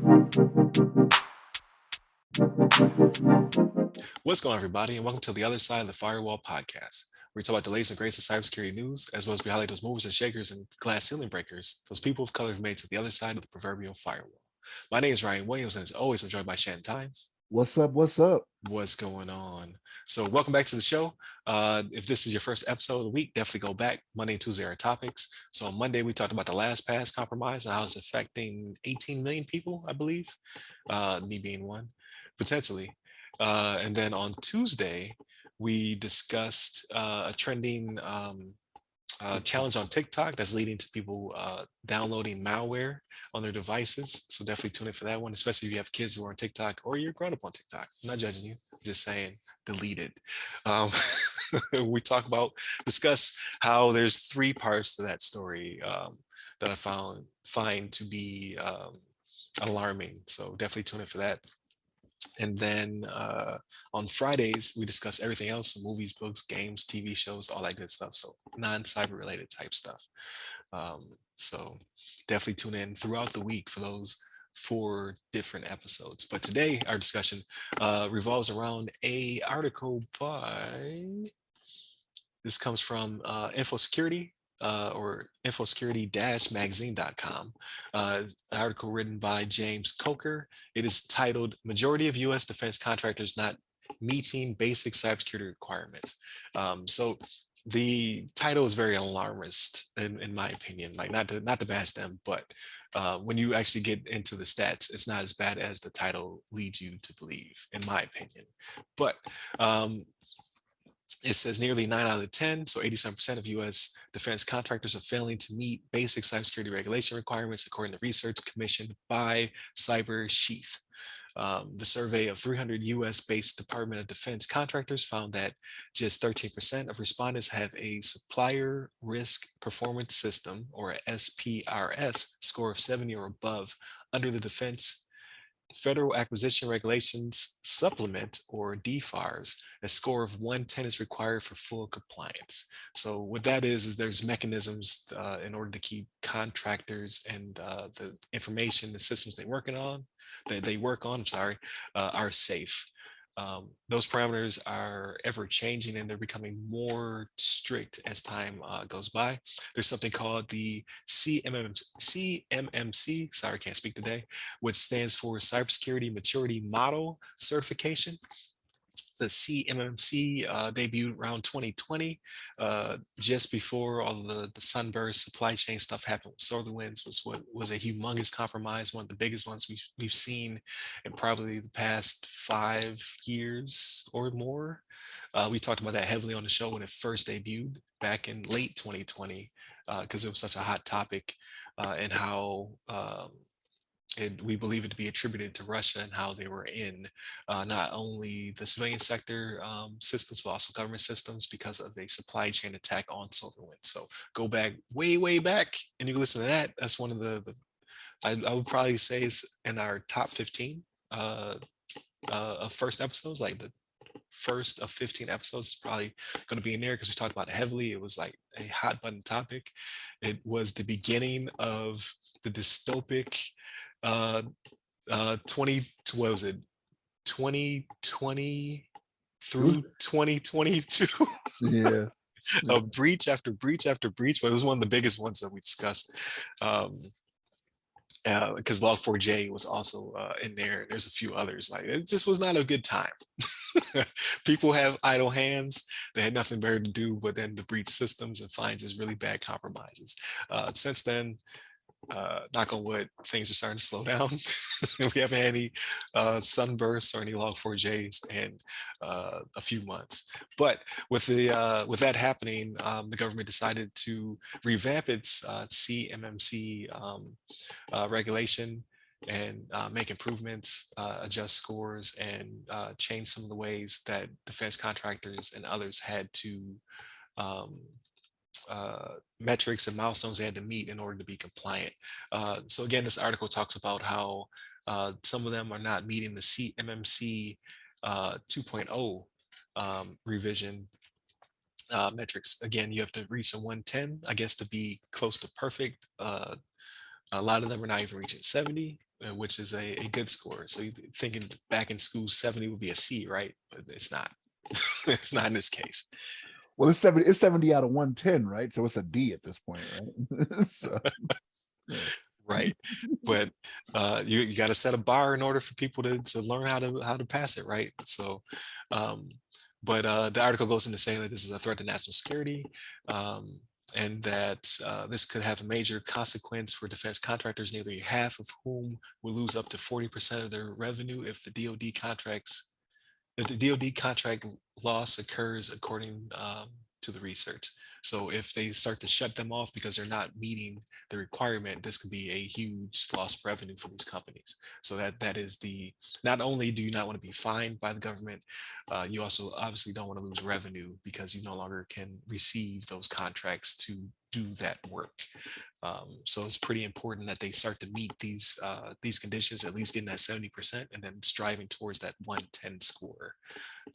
What's going on, everybody, and welcome to the Other Side of the Firewall podcast, where we talk about the latest and greatest of cybersecurity news, as well as we highlight those movers and shakers and glass ceiling breakers, those people of color who've made it to the other side of the proverbial firewall. My name is Ryan Williams, and as always, I'm joined by Shannon. What's up? What's up? What's going on? So, welcome back to the show. If this is your first episode of the week, definitely go back. Monday and Tuesday are our topics. So, on Monday, we talked about the LastPass compromise and how it's affecting 18 million people, I believe, me being one, potentially. And then on Tuesday, we discussed a trending challenge on TikTok that's leading to people downloading malware on their devices. So definitely tune in for that one, especially if you have kids who are on TikTok or you're grown up on TikTok. I'm not judging you. I'm just saying delete it. Um, we discuss how there's three parts to that story that I find to be alarming. So definitely tune in for that. And then on Fridays, we discuss everything else: so movies, books, games, TV shows, all that good stuff. So non-cyber related type stuff. So definitely tune in throughout the week for those 4 different episodes. But today, our discussion revolves around a article by, this comes from InfoSecurity, or infosecurity-magazine.com, an article written by James Coker. It is titled "Majority of U.S. Defense Contractors Not Meeting Basic Cybersecurity Requirements." So the title is very alarmist, in my opinion. Like, not to bash them, but when you actually get into the stats, it's not as bad as the title leads you to believe, in my opinion. But it says nearly 9 out of 10, so 87% of U.S. defense contractors are failing to meet basic cybersecurity regulation requirements, according to research commissioned by Cybersheath. The survey of 300 US-based Department of Defense contractors found that just 13% of respondents have a supplier risk performance system, or a SPRS, score of 70 or above under the Defense Federal Acquisition Regulations Supplement, or DFARS. A score of 110 is required for full compliance. So what that is there's mechanisms in order to keep contractors and the information, the systems they work on, are safe. Those parameters are ever changing and they're becoming more strict as time goes by. There's something called the CMMC, sorry, can't speak today, which stands for Cybersecurity Maturity Model Certification. The CMMC debuted around 2020, just before all the sunburst supply chain stuff happened with SolarWinds. Was a humongous compromise, one of the biggest ones we've seen in probably the past 5 years or more. We talked about that heavily on the show when it first debuted back in late 2020, because it was such a hot topic, and how we believe it to be attributed to Russia and how they were in not only the civilian sector systems, but also government systems because of a supply chain attack on SolarWinds. So go back, way back, and you can listen to that. That's one of I would probably say is in our top 15 of first episodes. Like the first of 15 episodes is probably going to be in there because we talked about it heavily. It was like a hot button topic. It was the beginning of the dystopic 20 what was it 2020 through 2022 Yeah. of breach after breach after breach, but it was one of the biggest ones that we discussed, because Log4j was also in there. There's a few others. Like, it just was not a good time. People have idle hands. They had nothing better to do but then to breach systems and find just really bad compromises. Since then, knock on wood, things are starting to slow down. We haven't had any sunbursts or any Log4js in a few months. But with that happening, the government decided to revamp its CMMC regulation and make improvements, adjust scores, and change some of the ways that defense contractors and others had to metrics and milestones they had to meet in order to be compliant. So again, this article talks about how some of them are not meeting the CMMC 2.0 revision metrics. Again, you have to reach a 110, I guess, to be close to perfect. A lot of them are not even reaching 70. which is a good score. So you thinking back in school, 70 would be a C, right? But it's not. It's not in this case. Well, it's 70 out of 110, right? So it's a D at this point, right? So, yeah. Right. But you got to set a bar in order for people to learn how to pass it, right? So but the article goes into saying that this is a threat to national security, um, and that this could have a major consequence for defense contractors, nearly half of whom will lose up to 40% of their revenue if the DoD contract loss occurs according to the research. So if they start to shut them off because they're not meeting the requirement, this could be a huge loss of revenue for these companies. So that is not only do you not want to be fined by the government, you also obviously don't want to lose revenue because you no longer can receive those contracts to do that work. So it's pretty important that they start to meet these conditions, at least getting that 70%, and then striving towards that 110 score.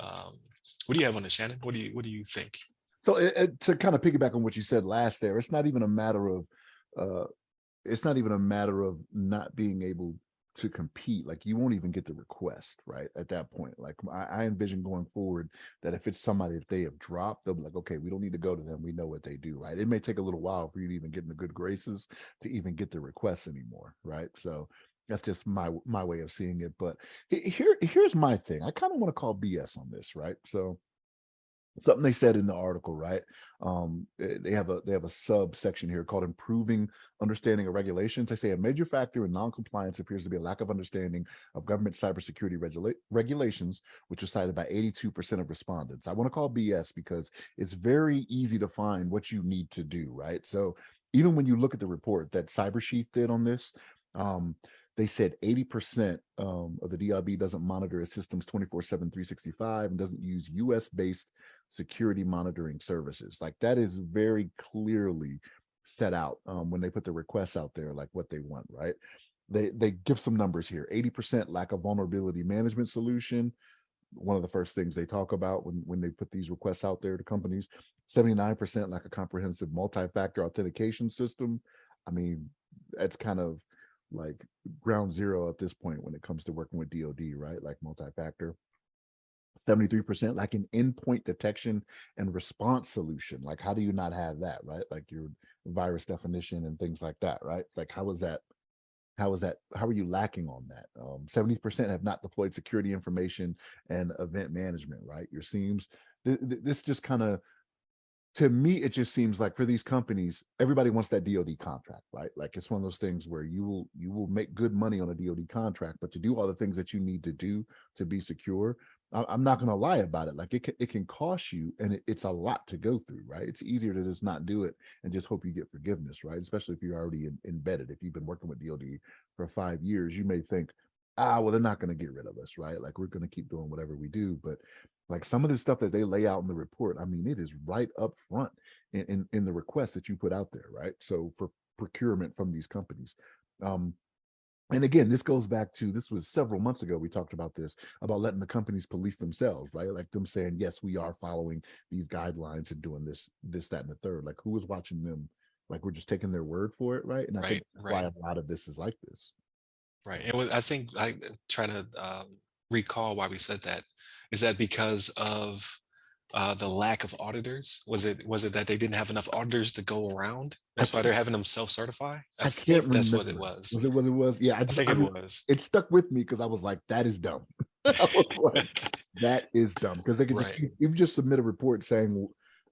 What do you have on this, Shannon? What do you think? So to kind of piggyback on what you said last there, it's not even a matter of not being able to compete. Like, you won't even get the request, right? At that point, like, I envision going forward that if it's somebody that they have dropped, they'll be like, okay, we don't need to go to them. We know what they do, right? It may take a little while for you to even get in the good graces to even get the requests anymore, right? So that's just my way of seeing it. But here's my thing. I kind of want to call BS on this, right? So something they said in the article, right? They have a subsection here called improving understanding of regulations. They say a major factor in non-compliance appears to be a lack of understanding of government cybersecurity regulations, which was cited by 82% of respondents. I want to call BS because it's very easy to find what you need to do, right? So even when you look at the report that Cybersheet did on this, they said 80% of the DRB doesn't monitor its systems 24/7, 365, and doesn't use US-based security monitoring services. Like, that is very clearly set out when they put the requests out there, like what they want, right? They give some numbers here. 80% lack of vulnerability management solution. One of the first things they talk about when they put these requests out there to companies. 79% lack a comprehensive multi-factor authentication system. I mean, that's kind of like ground zero at this point when it comes to working with DoD, right? Like, multi-factor. 73% like an endpoint detection and response solution. Like, how do you not have that, right? Like, your virus definition and things like that, right? It's like, how are you lacking on that? 70% have not deployed security information and event management, right? Your seems this just kind of, to me, it just seems like for these companies, everybody wants that DoD contract, right? Like, it's one of those things where you will make good money on a DoD contract, but to do all the things that you need to do to be secure, I'm not going to lie about it. Like, it can cost you, and it's a lot to go through, right? It's easier to just not do it and just hope you get forgiveness, right? Especially if you're already embedded. If you've been working with DoD for 5 years, you may think, well, they're not going to get rid of us, right? Like, we're going to keep doing whatever we do. But like, some of the stuff that they lay out in the report, I mean, it is right up front in the request that you put out there, right? So for procurement from these companies. And again, this goes back to, this was several months ago, we talked about this, about letting the companies police themselves, right? Like, them saying, yes, we are following these guidelines and doing this, that, and the third. Like, who is watching them? Like, we're just taking their word for it, right? And I think that's why a lot of this is like this. Right. And I think I try to recall why we said that. Is that because of the lack of auditors? Was it that they didn't have enough auditors to go around? That's why they're having them self-certify? I I can't think that's remember. what it was. Was it what it was? Yeah, I think it was. it stuck with me because I was like, that is dumb. I was like, that is dumb, because they could just Right. you just submit a report saying,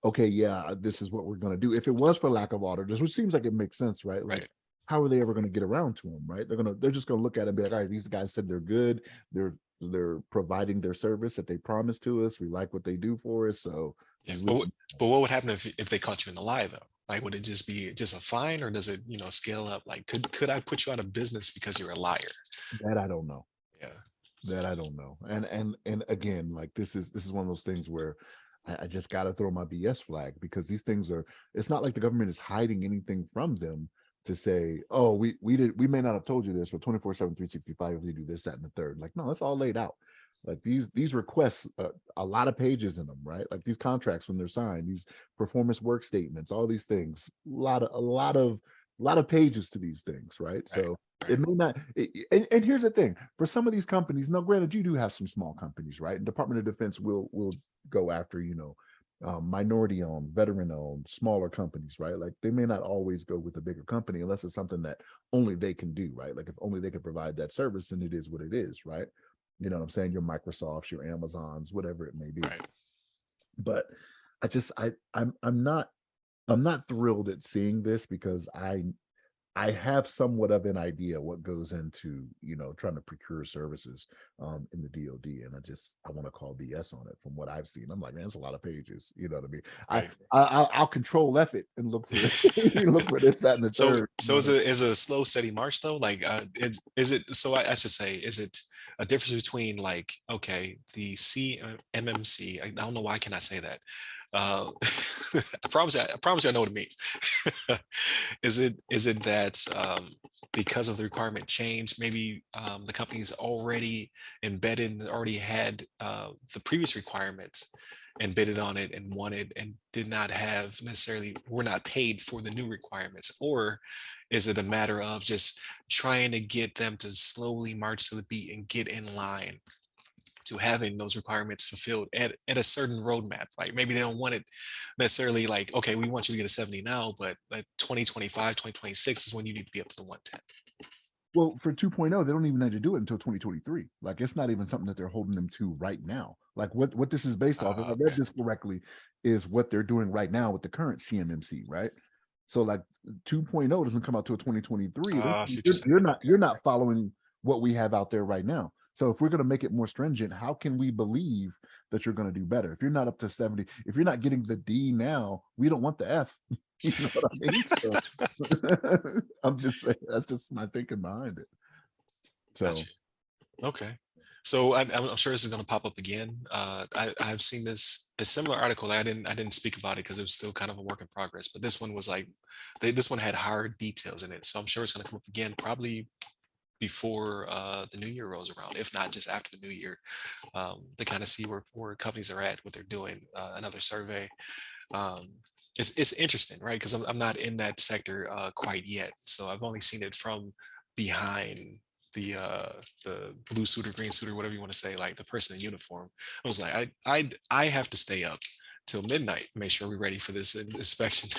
okay, yeah, this is what we're going to do. If it was for lack of auditors, which seems like it makes sense, right? Like, Right. how are they ever going to get around to them, right? They're just gonna look at it and be like, all right, these guys said they're good. They're providing their service that they promised to us. We like what they do for us. So Yeah. But what would happen if they caught you in the lie though? Like, would it just be just a fine, or does it, scale up? Like, could I put you out of business because you're a liar? that I don't know. Yeah. That I don't know. And again, like, this is one of those things where I just got to throw my BS flag, because these things are, it's not like the government is hiding anything from them to say, oh, we may not have told you this, but 24/7, 365, if they do this, that, and the third. Like, no, it's all laid out. Like, these requests, a lot of pages in them, right? Like, these contracts when they're signed, these performance work statements, all these things, a lot of a lot of pages to these things, right? Right. So it Right. may not. And here's the thing: for some of these companies, now granted, you do have some small companies, right? And Department of Defense will go after minority owned, veteran owned, smaller companies, right? Like they may not always go with a bigger company unless it's something that only they can do, right? Like if only they can provide that service, then it is what it is, right? You know what I'm saying? Your Microsofts, your Amazons, whatever it may be. Right. But I just I'm not thrilled at seeing this because I have somewhat of an idea what goes into trying to procure services in the DoD, and I want to call BS on it from what I've seen. I'm like, man, it's a lot of pages. You know what I mean? Right. I'll control F it and look for look for this, that, and the So third. so is a slow steady march though? Like is it so I should say, is it a difference between like, okay, the CMMC, I don't know why can I say that. I promise you I know what it means. Is it that because of the requirement change, maybe the company's already embedded and already had the previous requirements and bidded on it and won it and did not have necessarily, were not paid for the new requirements? Or is it a matter of just trying to get them to slowly march to the beat and get in line to having those requirements fulfilled at a certain roadmap? Like maybe they don't want it necessarily like, okay, we want you to get a 70 now, but like 2025, 2026 is when you need to be up to the 110. Well, for 2.0, they don't even need to do it until 2023. Like it's not even something that they're holding them to right now. Like what this is based off, if I read Okay. this correctly, is what they're doing right now with the current CMMC, right? So like 2.0 doesn't come out till 2023. I see what you're You're saying. not Okay. you're not following what we have out there right now. So if we're going to make it more stringent, how can we believe that you're going to do better? If you're not up to 70, if you're not getting the D now, we don't want the F. You know what I mean? So I'm just saying that's just my thinking behind it. So Gotcha. Okay. So I'm sure this is going to pop up again. I've seen a similar article. I didn't speak about it because it was still kind of a work in progress. But this one was like, this one had hard details in it. So I'm sure it's going to come up again, probably before the new year rolls around, if not just after the new year, to kind of see where companies are at, what they're doing. Another survey. Um, it's interesting, right? Because I'm not in that sector quite yet, so I've only seen it from behind the blue suit or green suit or whatever you want to say, like the person in uniform. I was like, I have to stay up till midnight, make sure we're ready for this inspection.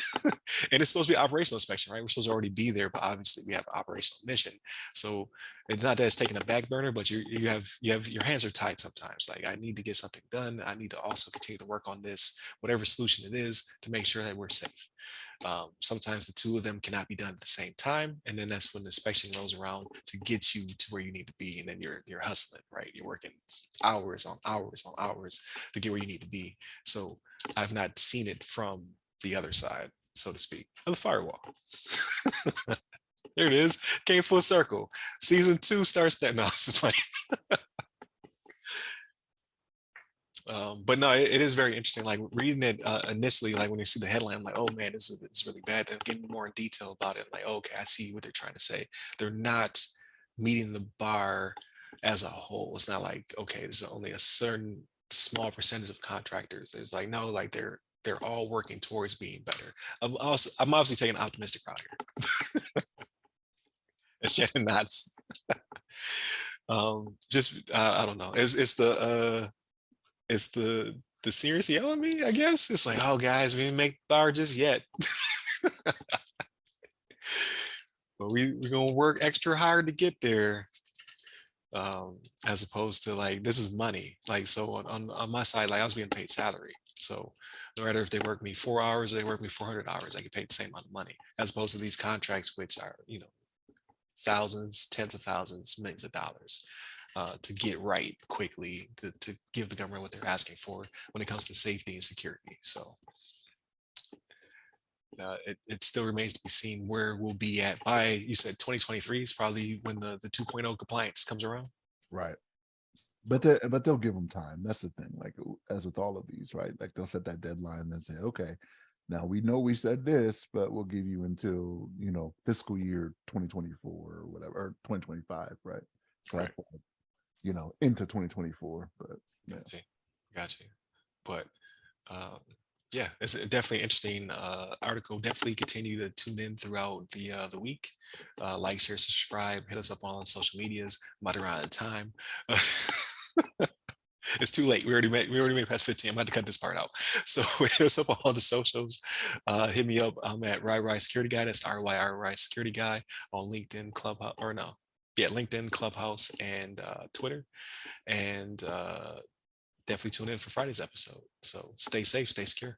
And it's supposed to be operational inspection, right? We're supposed to already be there, but obviously we have an operational mission. So it's not that it's taking a back burner, but you have your hands are tied sometimes. Like I need to get something done. I need to also continue to work on this, whatever solution it is, to make sure that we're safe. Sometimes the two of them cannot be done at the same time, and then that's when the inspection rolls around to get you to where you need to be, and then you're hustling, right? You're working hours on hours on hours to get where you need to be. So I've not seen it from the other side, so to speak, of the firewall. There it is, came full circle. Season 2 starts that. No, I'm just playing. But no, it is very interesting. Like reading it initially, like when you see the headline, I'm like, oh man, it's really bad. Then getting more in detail about it, I'm like, okay, I see what they're trying to say. They're not meeting the bar as a whole. It's not like, okay, there's only a certain small percentage of contractors. It's like, no, like they're all working towards being better. I'm obviously taking an optimistic route here. And Shannon nods. Just I don't know. It's the serious yelling at me, I guess. It's like, oh guys, we didn't make bar just yet. But we're gonna work extra hard to get there. As opposed to like, this is money. Like, so on my side, like I was being paid salary. So no matter if they work me 4 hours or they work me 400 hours, I get paid the same amount of money, as opposed to these contracts, which are, thousands, tens of thousands, millions of dollars. To get right quickly, to give the government what they're asking for when it comes to safety and security. So it still remains to be seen where we'll be at by, you said 2023 is probably when the 2.0 compliance comes around. right. But they'll give them time. That's the thing. Like as with all of these, right? Like they'll set that deadline and say, okay, now we know we said this, but we'll give you until fiscal year 2024 or whatever, or 2025, right? So Right. that's into 2024. But yeah, Gotcha. Gotcha. But Yeah, it's definitely interesting article. Definitely continue to tune in throughout the week. Like, share, subscribe, hit us up on social medias. I'm about to run out of time. It's too late. We already made past 15. I'm about to cut this part out. So hit us up on all the socials. Hit me up. I'm at RyRy Security Guy. That's RYRY Security Guy on LinkedIn, Clubhouse, or no, yeah, LinkedIn, Clubhouse, and Twitter. And definitely tune in for Friday's episode. So stay safe, stay secure.